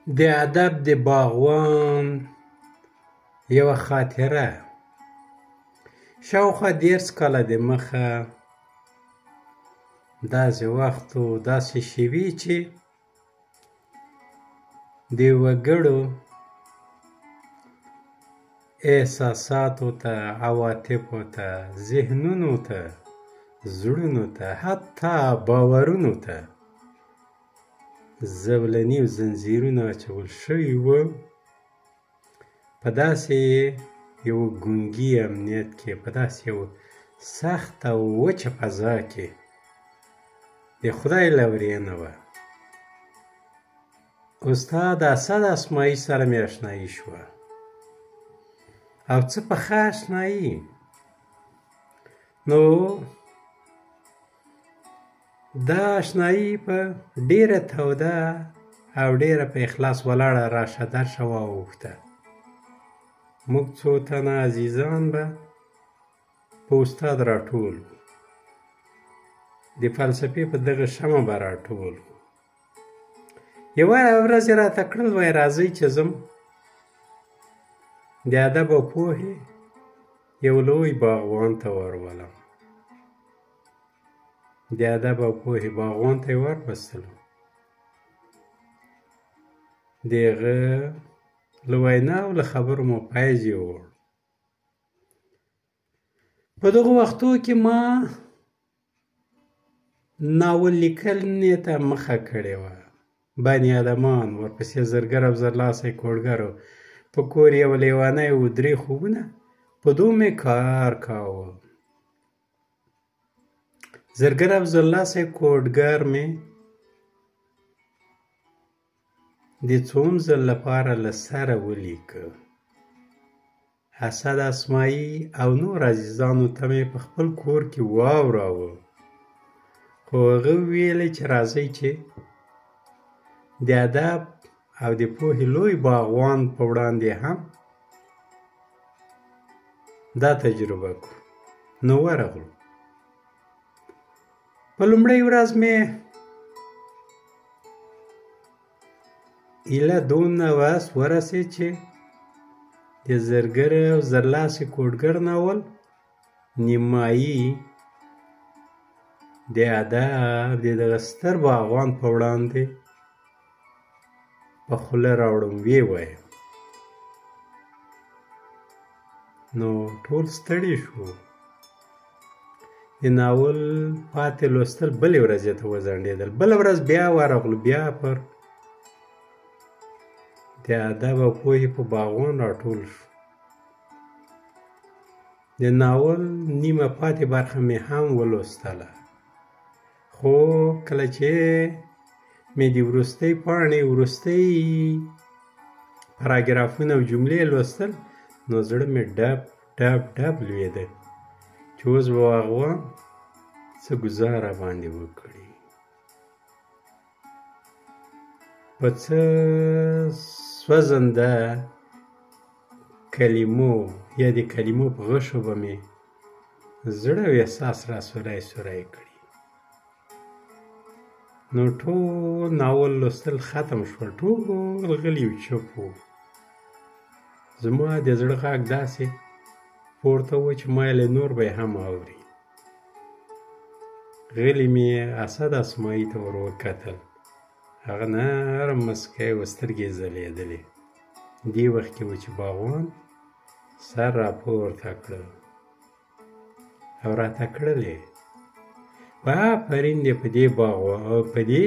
د ادب د باغوان یوه خاطره. شاوخوا 10 کاله دمخه داسې وخت و، داسې شېبې چې د وګړو احساساتو ته، عواطفو ته، ذهنونو ته، زړونو ته، حتی باورونو ته زولنې او زنځیرونه اچول شوي وو. په داسې یو ګونګي امنیت کې، په داسې یو سخت او وچه فضا کې د خدای لورینه وه. استاد اسد اسماعي سره مې اشنایي شوه، او څه پخه اشنایي. نو دا اشنایي په ډېره توده او ډېره په اخلاص ولاړه راشه درشه واوښته. موږ څو تنه عزیزان به په استاد راټول وو، د فلسفې په دغه شمع به راټول وو. یوه ورځ یې راته کړل، وایي راځئ چې ځم د ادب او پوهې یو لوی باغوان ته ورولم. د ادب او پوهې باغوان ته یې وربستلو. د هغه له وینا او له خبرو مو فیض یووړ. په دغو وختو کې ما ناول لیکنې ته مخه کړې وه. بني ادمان، ورپسې زرګر او زرلاسی کوډګر، په کور یوه لیونی و، 3 خوبونه، په دوو مې کار کاوه. زرګر او زرلاسی کوډګر مې د څوم ځل لپاره له سره ولیکه. اسد اسماعي او نور عزیزانو ته مې په خپل کور کې واوراوه، خو هغه ویلې چې راځئ چې د ادب او د پوهې لوی باغوان په وړاندې هم دا تجربه کړو. نو ورغلو. په لومړۍ ورځ مې ایله دونه وس ورسېد چې د زرګر او زرلاسی کوډګر ناول نیمایي د ادب د دغه ستر باغوان په وړاندې په خوله راوړم، ویې ویل. نو ټول ستړي شو. د ناول پاتې لوستل بلې ورځې ته وځنډېدل. بله ورځ بیا ورغلو، بیا پر د ادب او پوهې په باغوان راټول شو. د ناول نیمه پاتې برخه مې هم ولوستله، خو کله چې مې د وروستۍ پاڼې وروستۍ پاراګرافونه او جملې لوستل، نو زړه مې ډب ډب ډب لوېده چې اوس به باغوان څه ګزار راباندې وکړي، په څه سوځنده کلمو یا د کلمو په غشو به مې زړه او احساس را سوری سوری کړي. نو ټول ناول لوستل ختم شول، ټول غلي او چوپ وو. زما د زړه غږ داسې پورته و چې ما یې نور به یې هم اوري. غلي مې اسد اسماعي ته ور وکتل. هغه نرم مسکی و، سترګې یې ځلېدلې. دې وخت کې و چې باغوان سر راپورته کړ او راته کړلې، آفرین دې په دې باغوان، په دې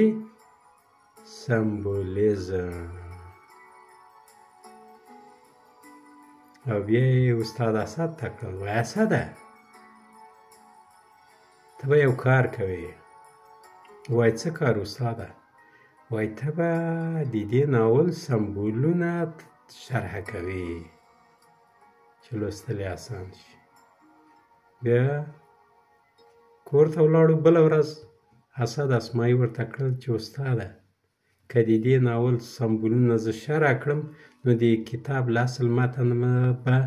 سمبولیزم. او بیا یې استاد اسد ته کړل، وایي اسده ته به یو کار کوې. وایي څه کار استاده؟ وایي ته به د دې ناول سمبولونه شرحه کوې چې لوستل یې اسان شي. بیا کور ته ولاړو. بله ورځ اسد اسماعي ورته کړل چې استاده که د دې ناول سمبولونه زه شرحه کړم، نو د کتاب له اصل متن به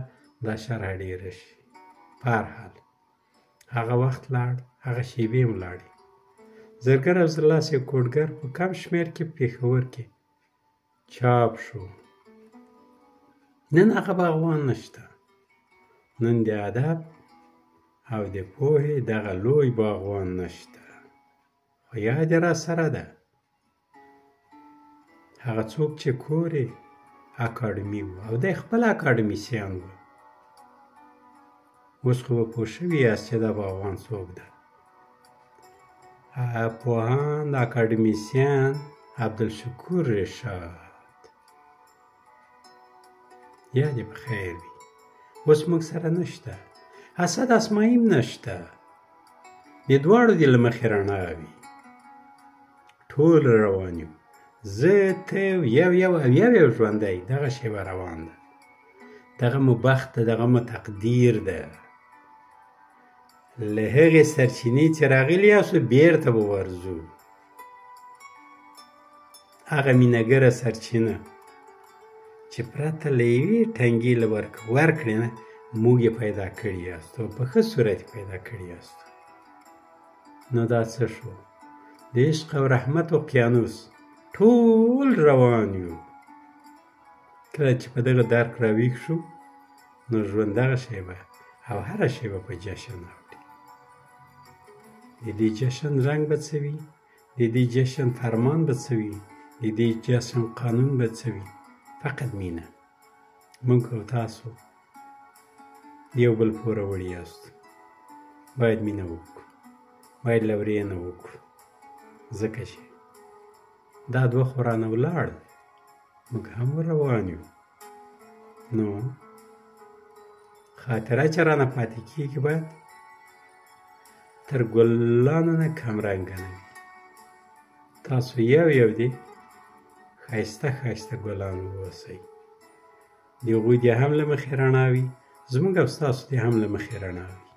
دا شرحه ډېره شي. په هر حال هغه وخت لاړ، هغه شېبې هم لاړې. زرګر او زرلاسی کوډګر په کم شمېر کې پېښور کې چاپ شو. نن هغه باغوان نشته، نن د ادب او د پوهې دغه لوی باغوان نشته، خو یاد را سره ده. هغه څوک چې کور یې اکاډمي و او دی خپل اکاډمیسیان و. اوس خو به پوه شوي یاست چې دا باغوان څوک ده. پوهاند اکاډمیسیان عبدالشکور رشاد، یاد یې په خیر وي. اوس موږ سره نشته، اسد اسماعیم نشته، د دواړو دې له مخې رڼا وي. ټول روان یو، زه ته یو ژوندی، دغه شیبه روان ده. دغه مو بخت ده، دغه مو تقدیر ده. له هغې سرچینې چې راغلي یاستو بیرته به ورځو. هغه مینهګره سرچینه چې پرته له یوې ټنګې له ورکړې نه موږ یې پیدا کړي یاست او په ښه صورت یې پیدا کړي یاست. نو دا څه شو؟ د عشق او رحمت اقیانوس ټول روان یو. کله چې په دغه درک راویښ شو نو ژوند دغه شیبه او هره شیبه په جشن اوړي. د دې جشن رنګ به څه وي، د دې جشن فرمان به څه وي، د دې جشن قانون به څه وي؟ فقط مینه. موږ او تاسو یو بل پوروړي یاست، باید مینه وکړو، باید لورینه وکړو، ځکه چې دا دوه خو رانه ولاړ، موږ هم روان یو. نو خاطره چې رانه پاتې کېږي باید تر ګلانو نه کمرنګه نه وي. تاسو یو دې ښایسته ګلان واوسئ، د هغوی دې هم له مخې رڼا وي، زموږ او ستاسو دې هم له مخې رڼا وي.